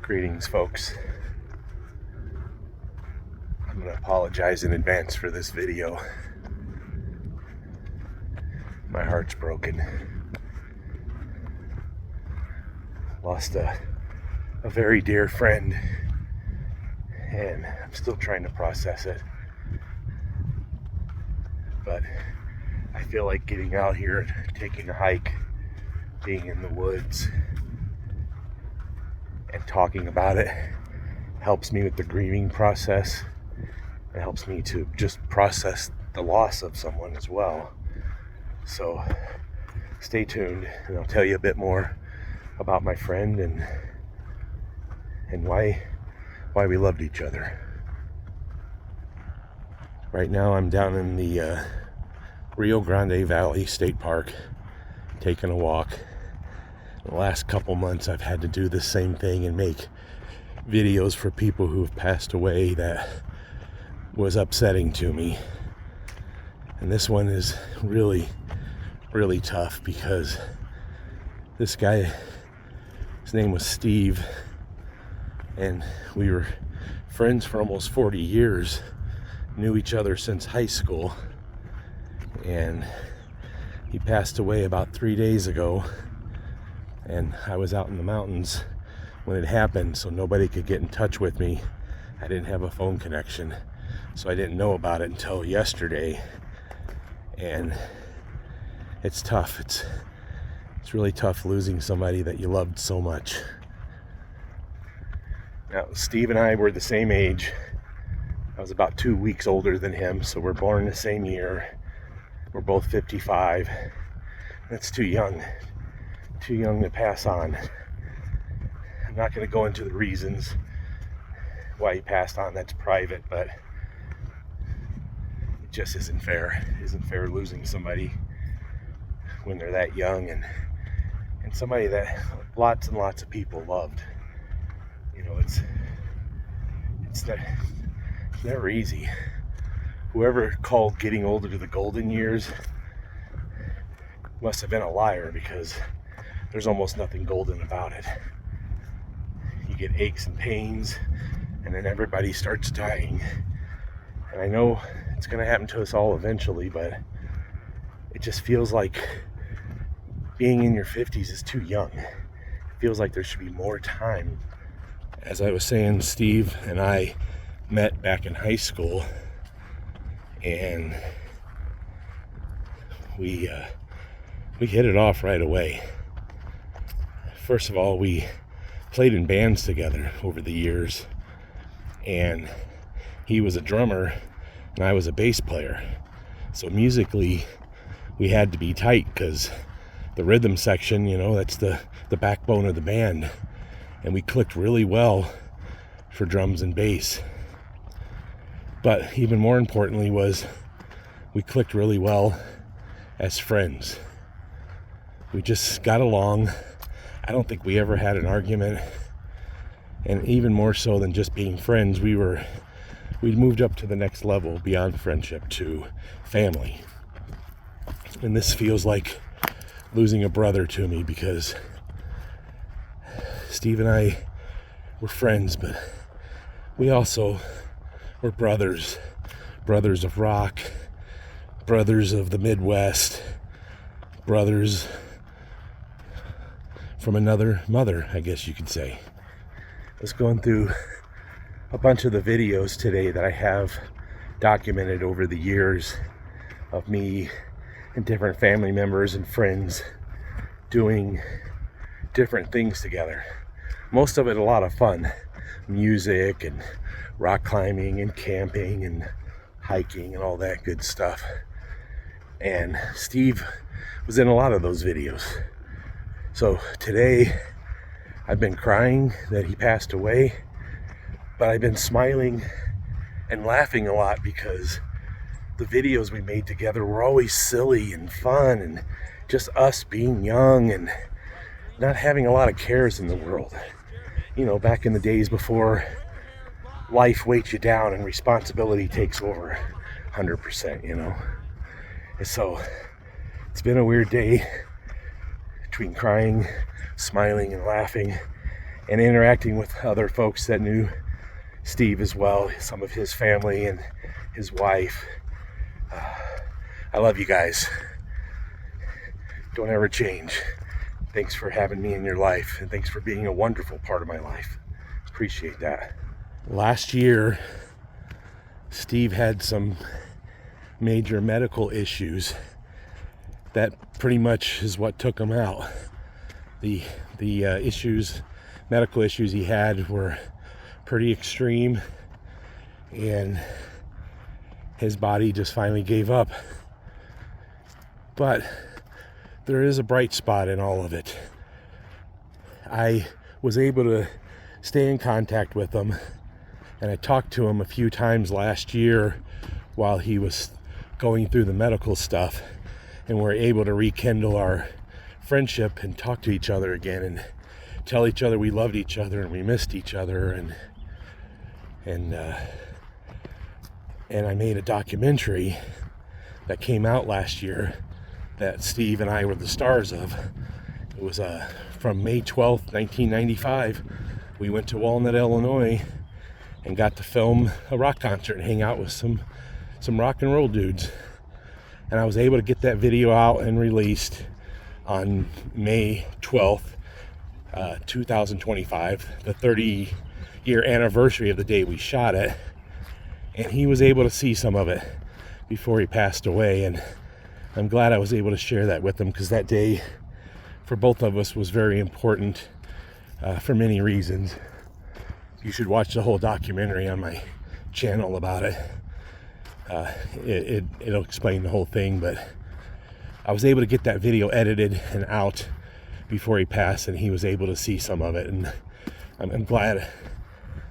Greetings, folks. I'm going to apologize in advance for this video. My heart's broken. Lost a very dear friend, and I'm still trying to process it. But I feel like getting out here, taking a hike, being in the woods, and talking about it helps me with the grieving process. It helps me to just process the loss of someone as well. So stay tuned, and I'll tell you a bit more about my friend and why we loved each other. Right now I'm down in the Rio Grande Valley State Park taking a walk. The last couple months I've had to do the same thing and make videos for people who have passed away that was upsetting to me. And this one is really tough because this guy, his name was Steve, and we were friends for almost 40 years, knew each other since high school, and he passed away about 3 days ago. And I was out in the mountains when it happened, so nobody could get in touch with me. I didn't have a phone connection, so I didn't know about it until yesterday. And it's tough. It's really tough losing somebody that you loved so much. Now, Steve and I were the same age. I was about 2 weeks older than him, so we're born the same year. We're both 55. That's too young to pass on. I'm not going to go into the reasons why he passed on. That's private, but it just isn't fair. It isn't fair losing somebody when they're that young and somebody that lots and lots of people loved. You know, it's never easy. Whoever called getting older to the golden years must have been a liar, because there's almost nothing golden about it. You get aches and pains, and then everybody starts dying. And I know it's going to happen to us all eventually, but it just feels like being in your 50s is too young. It feels like there should be more time. As I was saying, Steve and I met back in high school, and we hit it off right away. First of all, we played in bands together over the years, and he was a drummer and I was a bass player. So musically, we had to be tight, because the rhythm section, you know, that's the backbone of the band, and we clicked really well for drums and bass. But even more importantly was we clicked really well as friends. We just got along. I don't think we ever had an argument. And even more so than just being friends, we'd moved up to the next level beyond friendship to family. And this feels like losing a brother to me, because Steve and I were friends, but we also were brothers of rock, brothers of the Midwest, brothers from another mother, I guess you could say. I was going through a bunch of the videos today that I have documented over the years of me and different family members and friends doing different things together. Most of it a lot of fun. Music and rock climbing and camping and hiking and all that good stuff. And Steve was in a lot of those videos. So today I've been crying that he passed away, but I've been smiling and laughing a lot, because the videos we made together were always silly and fun, and just us being young and not having a lot of cares in the world. You know, back in the days before life weights you down and responsibility takes over 100%, you know. And so it's been a weird day between crying, smiling, and laughing. and interacting with other folks that knew Steve as well, some of his family and his wife. I love you guys. Don't ever change. Thanks for having me in your life, and thanks for being a wonderful part of my life. Appreciate that. Last year, Steve had some major medical issues that pretty much is what took him out. The medical issues he had were pretty extreme, and his body just finally gave up. But there is a bright spot in all of it. I was able to stay in contact with him, and I talked to him a few times last year while he was going through the medical stuff, and we're able to rekindle our friendship and talk to each other again and tell each other we loved each other and we missed each other, and I made a documentary that came out last year that Steve and I were the stars of. It was from May 12th, 1995. We went to Walnut, Illinois, and got to film a rock concert and hang out with some rock and roll dudes. And I was able to get that video out and released on May 12th, 2025, the 30-year anniversary of the day we shot it. And he was able to see some of it before he passed away, and I'm glad I was able to share that with him, because that day for both of us was very important for many reasons. You should watch the whole documentary on my channel about it. It'll explain the whole thing, but I was able to get that video edited and out before he passed, and he was able to see some of it, and I'm glad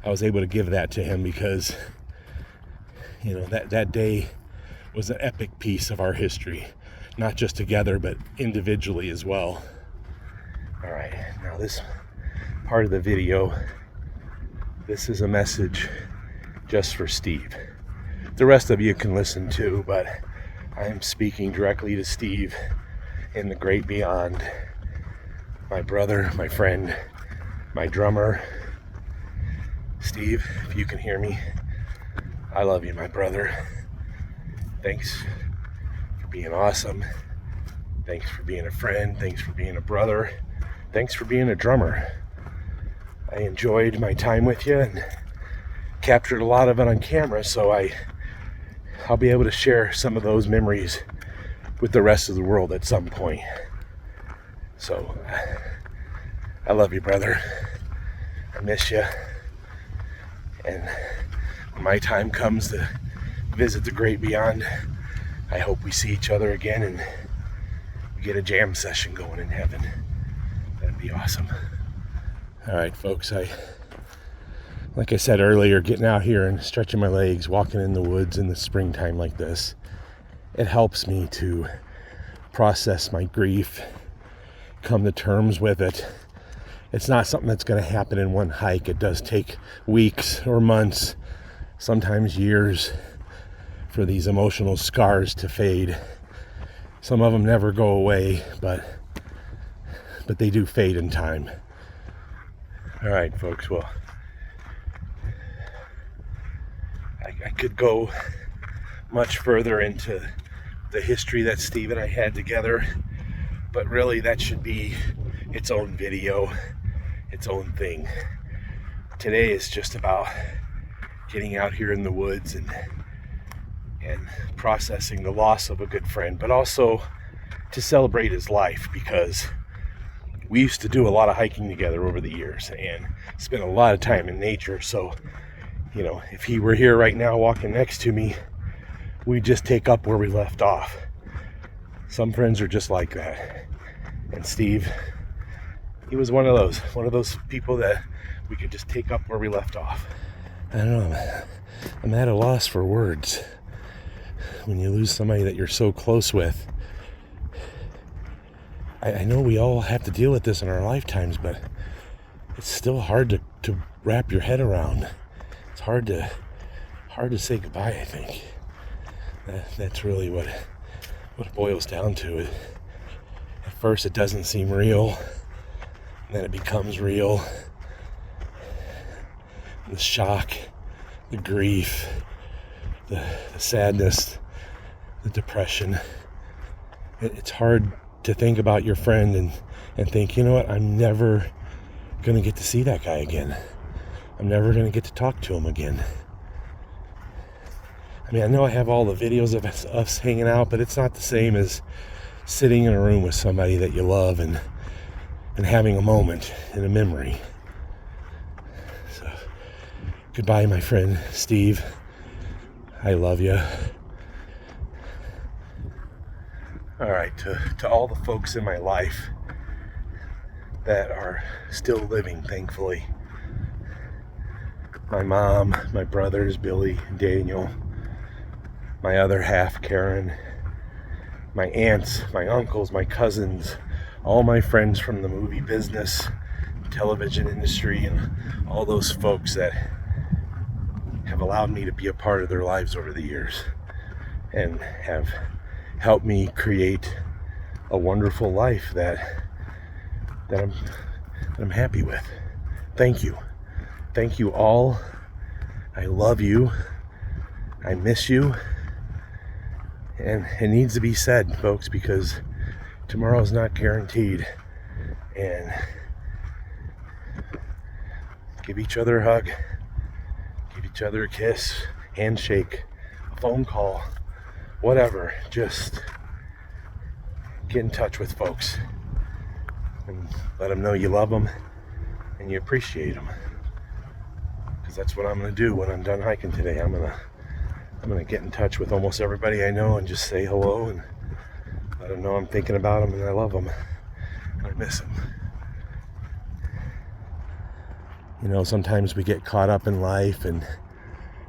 I was able to give that to him, because that day was an epic piece of our history, not just together but individually as well. All right, now this part of the video, this is a message just for Steve. The rest of you can listen too, but I am speaking directly to Steve in the great beyond. My brother, my friend, my drummer. Steve, if you can hear me, I love you, my brother. Thanks for being awesome. Thanks for being a friend. Thanks for being a brother. Thanks for being a drummer. I enjoyed my time with you and captured a lot of it on camera, so I'll be able to share some of those memories with the rest of the world at some point. So, I love you, brother. I miss you. And when my time comes to visit the great beyond, I hope we see each other again and we get a jam session going in heaven. That'd be awesome. All right, folks, like I said earlier, getting out here and stretching my legs, walking in the woods in the springtime like this, it helps me to process my grief, come to terms with it. It's not something that's going to happen in one hike. It does take weeks or months, sometimes years, for these emotional scars to fade. Some of them never go away, but they do fade in time. All right, folks, well, I could go much further into the history that Steve and I had together, but really that should be its own video, its own thing. Today is just about getting out here in the woods and processing the loss of a good friend, but also to celebrate his life, because we used to do a lot of hiking together over the years and spent a lot of time in nature. So, if he were here right now walking next to me, we'd just take up where we left off. Some friends are just like that. And Steve, he was one of those people that we could just take up where we left off. I don't know, I'm at a loss for words. When you lose somebody that you're so close with, I know we all have to deal with this in our lifetimes, but it's still hard to wrap your head around. It's hard to say goodbye, I think. That's really what it boils down to. At first it doesn't seem real, and then it becomes real, the shock, the grief, the sadness, the depression. It's hard to think about your friend and think, you know what, I'm never going to get to see that guy again. I'm never going to get to talk to him again. I mean, I know I have all the videos of us hanging out, but it's not the same as sitting in a room with somebody that you love and having a moment and a memory. So, goodbye, my friend Steve. I love you. All right, to all the folks in my life that are still living, thankfully. My mom, my brothers, Billy, Daniel, my other half, Karen, my aunts, my uncles, my cousins, all my friends from the movie business, television industry, and all those folks that have allowed me to be a part of their lives over the years and have helped me create a wonderful life that I'm happy with. Thank you. Thank you all. I love you. I miss you. And it needs to be said, folks, because tomorrow's not guaranteed. And give each other a hug. Give each other a kiss, handshake, a phone call, whatever. Just get in touch with folks and let them know you love them and you appreciate them. Because that's what I'm going to do when I'm done hiking today. I'm going to get in touch with almost everybody I know and just say hello and let them know I'm thinking about them and I love them and I miss them. You know, sometimes we get caught up in life and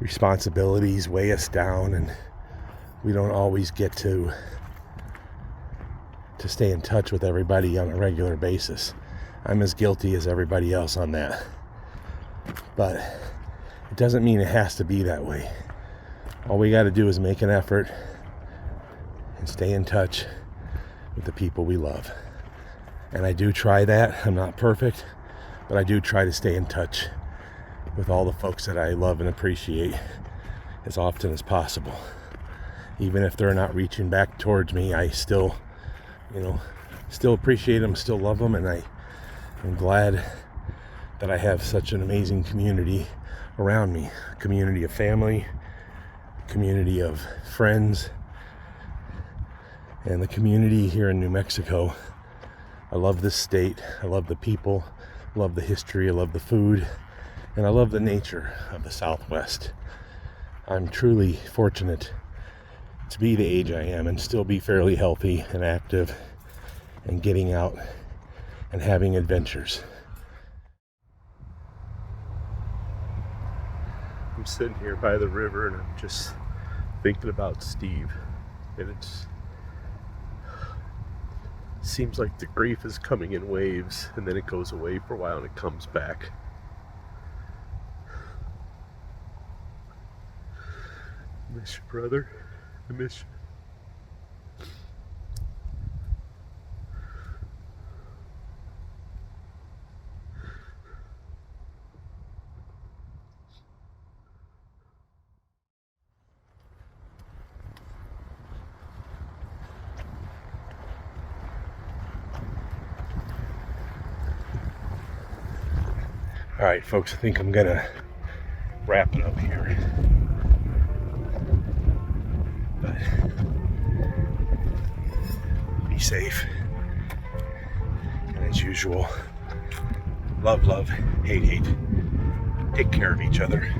responsibilities weigh us down and we don't always get to stay in touch with everybody on a regular basis. I'm as guilty as everybody else on that. But it doesn't mean it has to be that way. All we got to do is make an effort and stay in touch with the people we love. And I do try that. I'm not perfect, but I do try to stay in touch with all the folks that I love and appreciate as often as possible. Even if they're not reaching back towards me, I still appreciate them, still love them, and I'm glad that I have such an amazing community around me. A community of family, a community of friends, and the community here in New Mexico. I love this state. I love the people. I love the history. I love the food. And I love the nature of the Southwest. I'm truly fortunate to be the age I am and still be fairly healthy and active and getting out and having adventures. I'm sitting here by the river and I'm just thinking about Steve. And it seems like the grief is coming in waves and then it goes away for a while and it comes back. I miss you, brother. I miss you. All right, folks, I think I'm gonna wrap it up here. But be safe. And as usual, love, hate. Take care of each other.